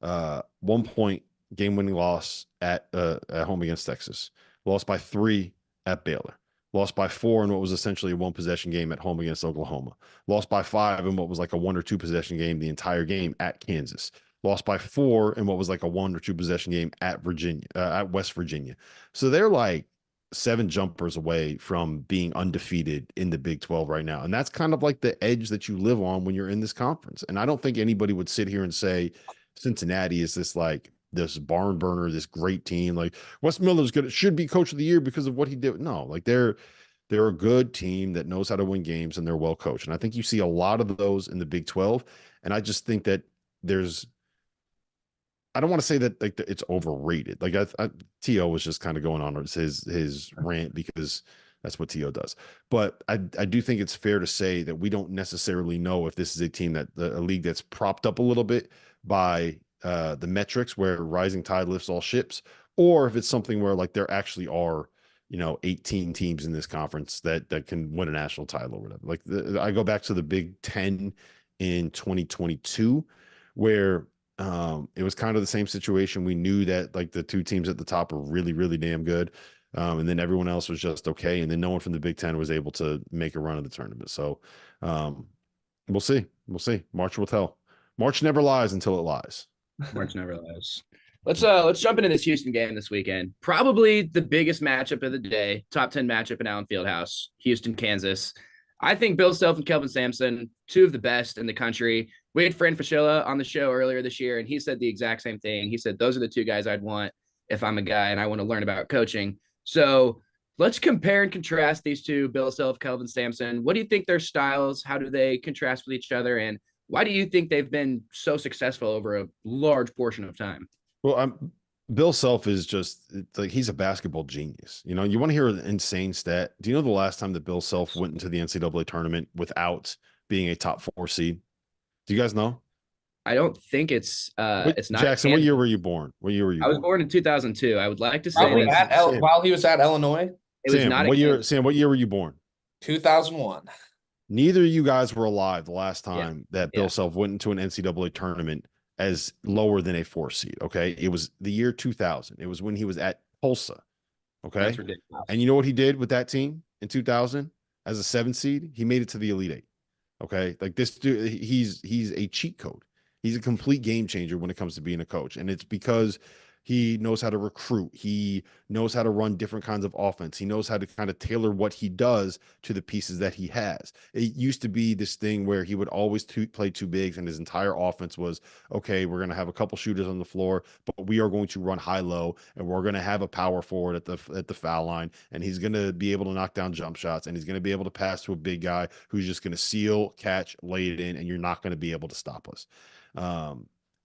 1 point game-winning loss at home against Texas. Lost by 3 at Baylor. Lost by 4 in what was essentially a 1-possession game at home against Oklahoma. Lost by 5 in what was like a 1 or 2 possession game the entire game at Kansas. Lost by 4 in what was like a 1 or 2 possession game at West Virginia. So they're like 7 jumpers away from being undefeated in the Big 12 right now. And that's kind of like the edge that you live on when you're in this conference. And I don't think anybody would sit here and say Cincinnati is this barn burner, this great team. Like Wes Miller's should be coach of the year because of what he did. No, like they're a good team that knows how to win games and they're well coached. And I think you see a lot of those in the Big 12. And I just think that I don't want to say that like it's overrated. Like T.O. was just kind of going on his rant because that's what T.O. does. But I do think it's fair to say that we don't necessarily know if this is a team a league that's propped up a little bit by the metrics where rising tide lifts all ships, or if it's something where like there actually are 18 teams in this conference that can win a national title or whatever. Like I go back to the Big 10 in 2022, where it was kind of the same situation. We knew that like the two teams at the top were really, really damn good. And then everyone else was just okay. And then no one from the Big Ten was able to make a run of the tournament. So we'll see. We'll see. March will tell. March never lies until it lies. March never lies. Let's jump into this Houston game this weekend. Probably the biggest matchup of the day. Top 10 matchup in Allen Fieldhouse. Houston, Kansas. I think Bill Self and Kelvin Sampson, two of the best in the country. We had Fran Fraschilla on the show earlier this year, and he said the exact same thing. He said, those are the two guys I'd want if I'm a guy and I want to learn about coaching. So let's compare and contrast these two, Bill Self, Kelvin Sampson. What do you think their styles? How do they contrast with each other? And why do you think they've been so successful over a large portion of time? Well, Bill Self is just like he's a basketball genius. You know, you want to hear an insane stat. Do you know the last time that Bill Self went into the NCAA tournament without being a top 4 seed? Do you guys know? I don't think it's not Jackson. What year were you born? What year were you? I was born in 2002. I would like to say while he was at Illinois. It was not what year? Sam, what year were you born? 2001. Neither of you guys were alive the last time that Bill Self went into an NCAA tournament as lower than a 4 seed. Okay. It was the year 2000. It was when he was at Tulsa. Okay. That's ridiculous. And you know what he did with that team in 2000 as a 7 seed? He made it to the Elite 8. Okay. Like this dude, he's a cheat code. He's a complete game changer when it comes to being a coach. And it's because he knows how to recruit. He knows how to run different kinds of offense. He knows how to kind of tailor what he does to the pieces that he has. It used to be this thing where he would always play two bigs, and his entire offense was, okay, we're going to have a couple shooters on the floor, but we are going to run high-low, and we're going to have a power forward at the foul line, and he's going to be able to knock down jump shots, and he's going to be able to pass to a big guy who's just going to seal, catch, lay it in, and you're not going to be able to stop us.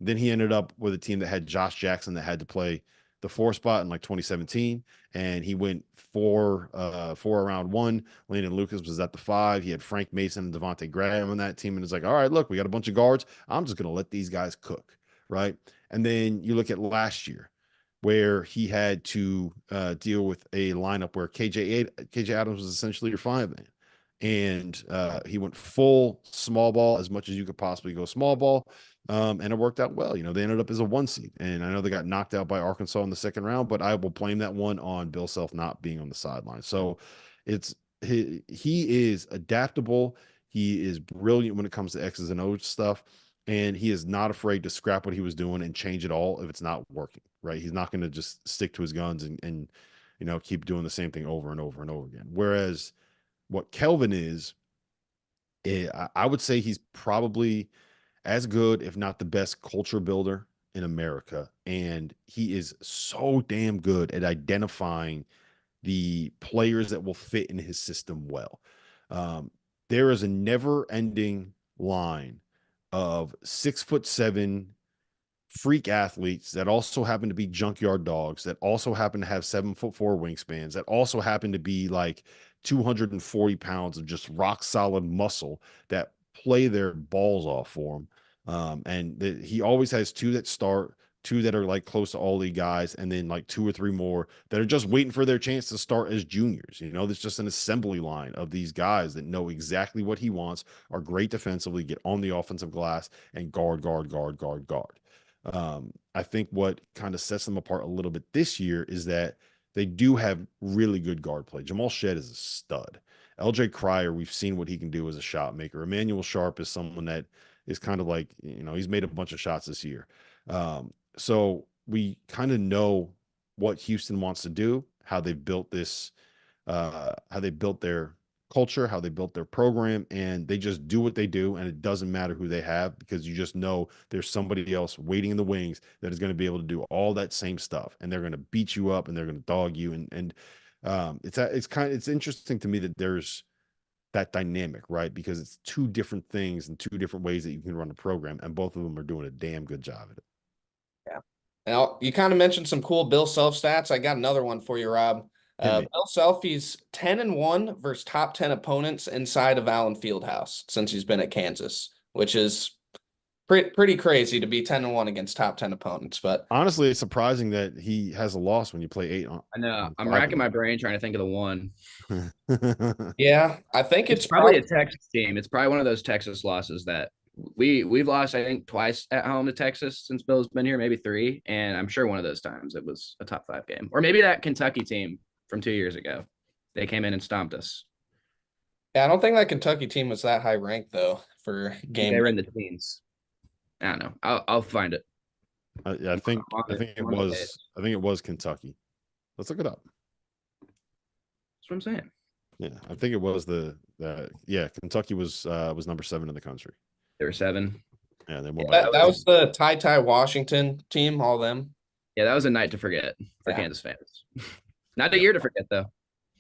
Then he ended up with a team that had Josh Jackson that had to play the 4 spot in like 2017, and he went 4 around 1. Landon Lucas was at the 5. He had Frank Mason and Devontae Graham on that team, and it's like, all right, look, we got a bunch of guards. I'm just going to let these guys cook, right? And then you look at last year where he had to deal with a lineup where KJ Adams was essentially your 5-man. And he went full small ball as much as you could possibly go small ball. And it worked out well. You know, they ended up as a 1 seed. And I know they got knocked out by Arkansas in the second round, but I will blame that one on Bill Self not being on the sideline. So he is adaptable. He is brilliant when it comes to X's and O's stuff. And he is not afraid to scrap what he was doing and change it all if it's not working, right? He's not going to just stick to his guns and you know, keep doing the same thing over and over and over again. Whereas what Kelvin is, I would say he's probably as good, if not the best culture builder in America. And he is so damn good at identifying the players that will fit in his system well. There is a never ending line of 6'7" freak athletes that also happen to be junkyard dogs, that also happen to have 7'4" wingspans, that also happen to be like 240 pounds of just rock solid muscle that play their balls off for him. He always has 2 that start, 2 that are like close to all league guys, and then like 2 or 3 more that are just waiting for their chance to start as juniors. You know, there's just an assembly line of these guys that know exactly what he wants, are great defensively, get on the offensive glass, and guard. I think what kind of sets them apart a little bit this year is that they do have really good guard play. Jamal Shedd is a stud. LJ Cryer, we've seen what he can do as a shot maker. Emmanuel Sharp is someone that is kind of like, you know, he's made a bunch of shots this year. So we kind of know what Houston wants to do, how they built this, how they built their culture, how they built their program, and they just do what they do, and it doesn't matter who they have because you just know there's somebody else waiting in the wings that is going to be able to do all that same stuff, and they're going to beat you up and they're going to dog you, and it's interesting to me that there's that dynamic, right? Because it's 2 different things and 2 different ways that you can run a program, and both of them are doing a damn good job at it. Yeah. Now, you kind of mentioned some cool Bill Self stats. I got another one for you, Rob. Bill Self, he's 10-1 versus top 10 opponents inside of Allen Fieldhouse since he's been at Kansas, which is pretty crazy to be 10-1 against top 10 opponents. But honestly, it's surprising that he has a loss when you play 8 on. I know. I'm racking my brain trying to think of the one. Yeah, I think it's probably a Texas team. It's probably one of those Texas losses that we've lost, I think, twice at home to Texas since Bill's been here, maybe 3. And I'm sure one of those times it was a top 5 game. Or maybe that Kentucky team from 2 years ago. They came in and stomped us. Yeah, I don't think that Kentucky team was that high ranked though for game. They were in the teens. I don't know. I'll find it. I think it was Kentucky. Let's look it up. That's what I'm saying. Yeah, I think it was Kentucky was number 7 in the country. They were 7. Yeah, they won That was the Ty Washington team, all them. Yeah, that was a night to forget for Kansas fans. Not a year to forget, though.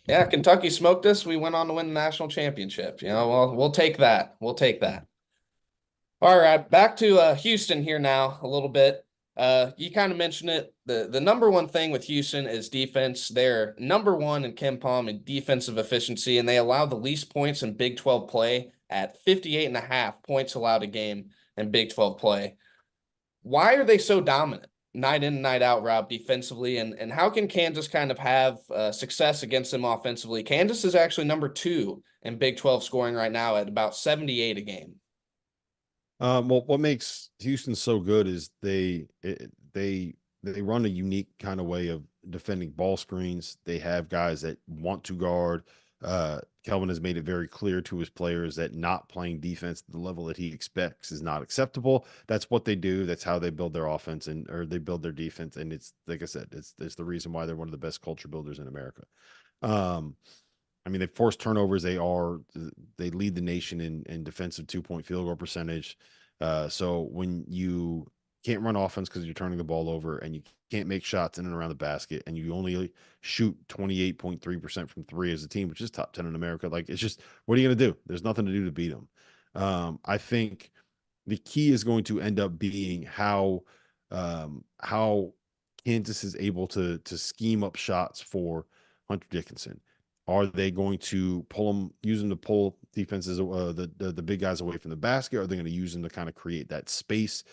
Yeah, Kentucky smoked us. We went on to win the national championship. Well, we'll take that. We'll take that. All right, back to Houston here now a little bit. You kind of mentioned it. The number one thing with Houston is defense. They're number 1 in KenPom in defensive efficiency, and they allow the least points in Big 12 play at 58.5 points allowed a game in Big 12 play. Why are they so dominant night in and night out, Rob, defensively? And how can Kansas kind of have success against them offensively? Kansas is actually number 2 in Big 12 scoring right now at about 78 a game. Well, what makes Houston so good is they run a unique kind of way of defending ball screens. They have guys that want to guard. Kelvin has made it very clear to his players that not playing defense at the level that he expects is not acceptable. That's what they do. That's how they build their offense or they build their defense. And it's like I said, it's the reason why they're one of the best culture builders in America. I mean, they force turnovers. They lead the nation in defensive 2-point field goal percentage. So when you can't run offense because you're turning the ball over and you can't make shots in and around the basket and you only shoot 28.3% from 3 as a team, which is top 10 in America, like it's just, what are you going to do? There's nothing to do to beat them. I think the key is going to end up being how Kansas is able to scheme up shots for Hunter Dickinson. Are they going to use them to pull defenses, the big guys away from the basket? Are they going to use them to kind of create that space?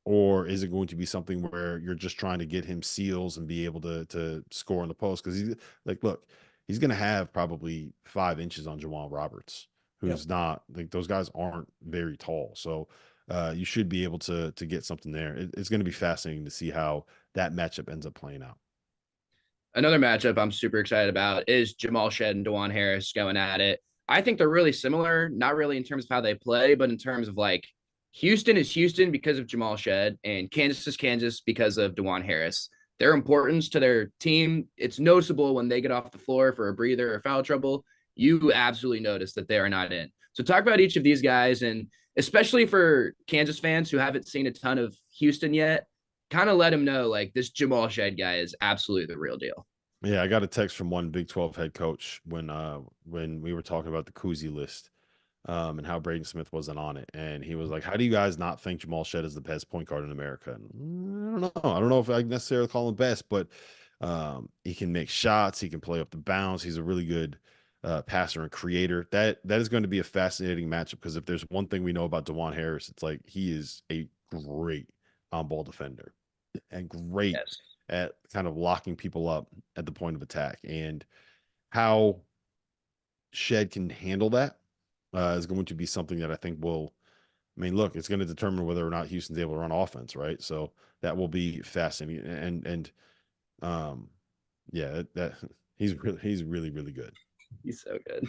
Or is it going to be something where you're just trying to get him seals and be able to score in the post? Because he's going to have probably 5 inches on Jawan Roberts, who's not like those guys aren't very tall. So you should be able to get something there. It's going to be fascinating to see how that matchup ends up playing out. Another matchup I'm super excited about is Jamal Shead and DeJuan Harris going at it. I think they're really similar, not really in terms of how they play, but in terms of like Houston is Houston because of Jamal Shead and Kansas is Kansas because of DeJuan Harris. Their importance to their team, it's noticeable when they get off the floor for a breather or foul trouble. You absolutely notice that they are not in. So talk about each of these guys, and especially for Kansas fans who haven't seen a ton of Houston yet, kind of let them know like this Jamal Shead guy is absolutely the real deal. Yeah, I got a text from one Big 12 head coach when we were talking about the Kuzi list and how Braden Smith wasn't on it. And he was like, how do you guys not think Jamal Shead is the best point guard in America? And I don't know. I don't know if I necessarily call him best, but he can make shots. He can play up the bounce. He's a really good passer and creator. That is going to be a fascinating matchup because if there's one thing we know about DeJuan Harris, it's like he is a great on-ball defender and great at kind of locking people up at the point of attack. And how Shed can handle that is going to be something that I think it's going to determine whether or not Houston's able to run offense, right? So that will be fascinating. And he's really, really good. He's so good.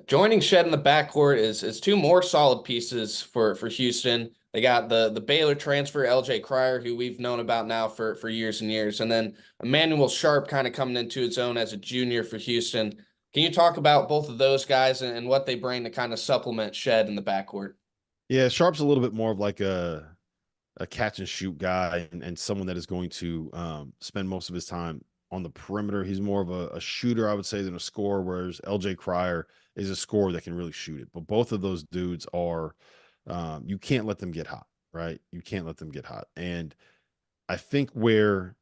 Joining Shed in the backcourt is 2 more solid pieces for Houston. They got the Baylor transfer, LJ Cryer, who we've known about now for years and years. And then Emmanuel Sharp kind of coming into his own as a junior for Houston. Can you talk about both of those guys and what they bring to kind of supplement Shed in the backcourt? Yeah, Sharp's a little bit more of like a catch and shoot guy and someone that is going to spend most of his time on the perimeter. He's more of a shooter, I would say, than a scorer, whereas LJ Cryer is a scorer that can really shoot it. But both of those dudes are you can't let them get hot, right? You can't let them get hot. And I think where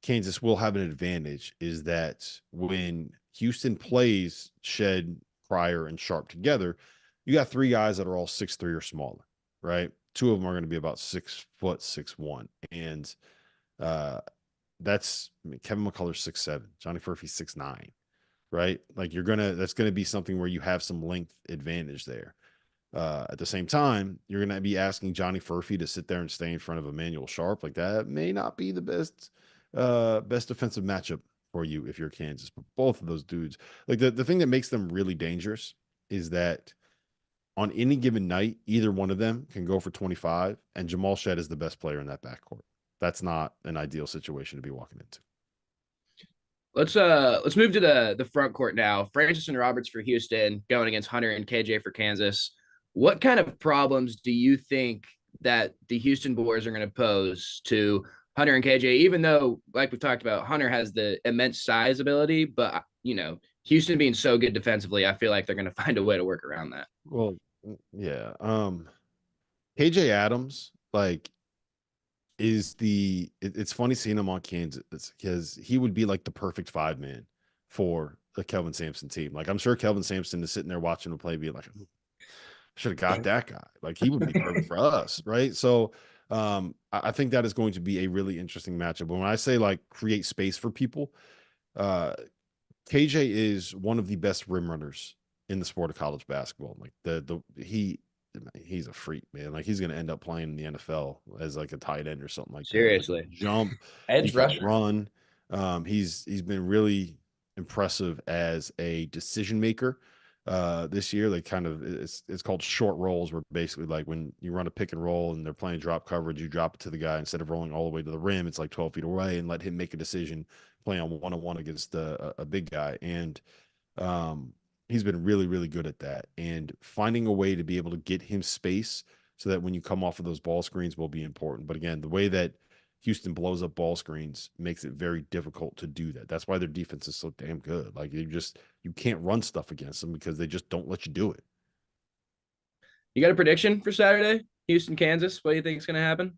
Kansas will have an advantage is that when Houston plays Shed, Cryer, and Sharp together, you got 3 guys that are all 6'3" or smaller, right? 2 of them are going to be about 6 foot, 6'1". And Kevin McCullough's 6'7", Johnny Furphy's 6'9", right? Like that's going to be something where you have some length advantage there. At the same time, you're going to be asking Johnny Furphy to sit there and stay in front of Emmanuel Sharp. Like that may not be the best defensive matchup for you if you're Kansas. But both of those dudes, like the thing that makes them really dangerous is that on any given night, either one of them can go for 25, and Jamal Shed is the best player in that backcourt. That's not an ideal situation to be walking into. Let's move to the front court now. Francis and Roberts for Houston going against Hunter and KJ for Kansas. What kind of problems do you think that the Houston boys are going to pose to Hunter and KJ, even though, like we talked about, Hunter has the immense size ability, but, Houston being so good defensively, I feel like they're going to find a way to work around that. Well, yeah. KJ Adams, like, it's funny seeing him on Kansas because he would be like the perfect 5-man for the Kelvin Sampson team. Like, I'm sure Kelvin Sampson is sitting there watching him play, being like, should have got that guy. Like, he would be perfect for us, right? So I think that is going to be a really interesting matchup. But when I say like create space for people, KJ is one of the best rim runners in the sport of college basketball. Like he's a freak, man. Like, he's going to end up playing in the NFL as like a tight end or something like Seriously. that. Like, jump, Edge he can rusher. run. He's been really impressive as a decision maker this year. Like, kind of, it's called short rolls, where basically like when you run a pick and roll and they're playing drop coverage, you drop it to the guy instead of rolling all the way to the rim. It's like 12 feet away and let him make a decision, playing on one-on-one against a big guy. And he's been really, really good at that, and finding a way to be able to get him space so that when you come off of those ball screens will be important. But again, the way that Houston blows up ball screens makes it very difficult to do that. That's why their defense is so damn good. Like, you can't run stuff against them because they just don't let you do it. You got a prediction for Saturday? Houston, Kansas. What do you think is going to happen?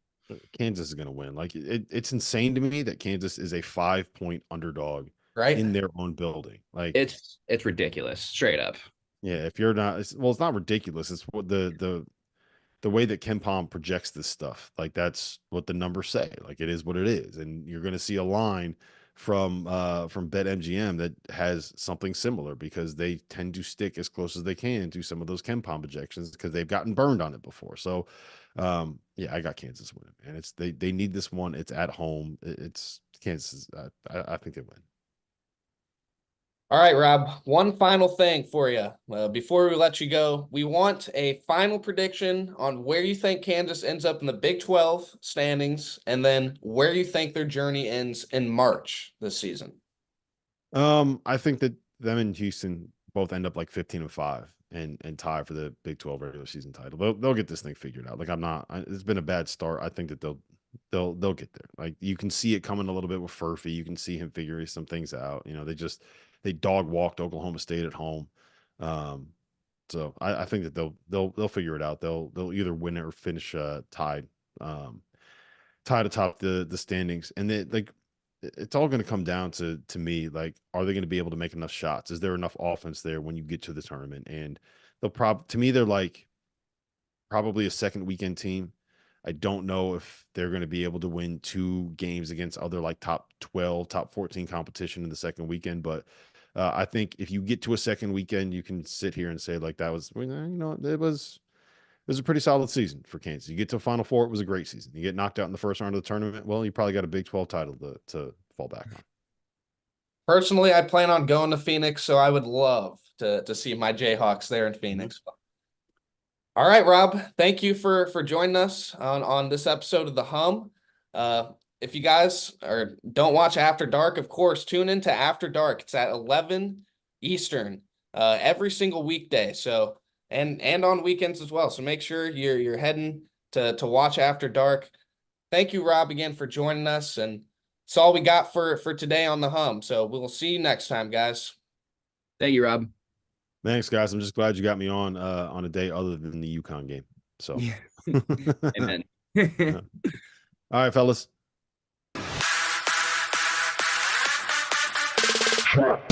Kansas is going to win. Like, it's insane to me that Kansas is a 5-point underdog Right. in their own building. Like, It's ridiculous, straight up. yeah, if you're not, it's not ridiculous. It's what the way that Ken Palm projects this stuff. Like, that's what the numbers say. Like, it is what it is. And you're going to see a line from BetMGM that has something similar, because they tend to stick as close as they can to some of those Ken Palm projections because they've gotten burned on it before. So, yeah, I got Kansas winning, and they need this one. It's at home. It's Kansas. I think they win. All right, Rob, one final thing for you. Before we let you go, we want a final prediction on where you think Kansas ends up in the Big 12 standings, and then where you think their journey ends in March this season. I think that them and Houston both end up like 15-5 and tie for the Big 12 regular season title. They'll get this thing figured out. Like, it's been a bad start. I think that they'll get there. Like, you can see it coming a little bit with Furphy. You can see him figuring some things out. They dog walked Oklahoma State at home. So I think that they'll figure it out. They'll either win it or finish tied atop the standings. And it's all going to come down to me, like, are they going to be able to make enough shots? Is there enough offense there when you get to the tournament? And to me, they're like probably a second weekend team. I don't know if they're going to be able to win 2 games against other like top 12, top 14 competition in the second weekend. But I think if you get to a second weekend, you can sit here and say, like, that was, it was a pretty solid season for Kansas. You get to a Final Four, it was a great season. You get knocked out in the first round of the tournament, well, you probably got a Big 12 title to fall back on. Personally, I plan on going to Phoenix, so I would love to see my Jayhawks there in Phoenix. Mm-hmm. All right, Rob, thank you for joining us on this episode of The Hum. If you guys don't watch After Dark, of course, tune into After Dark. It's at 11 Eastern every single weekday. So and on weekends as well. So make sure you're heading to watch After Dark. Thank you, Rob, again for joining us, and it's all we got for today on The Hum. So we'll see you next time, guys. Thank you, Rob. Thanks, guys. I'm just glad you got me on a day other than the UConn game. So, Amen. All right, fellas. Trap.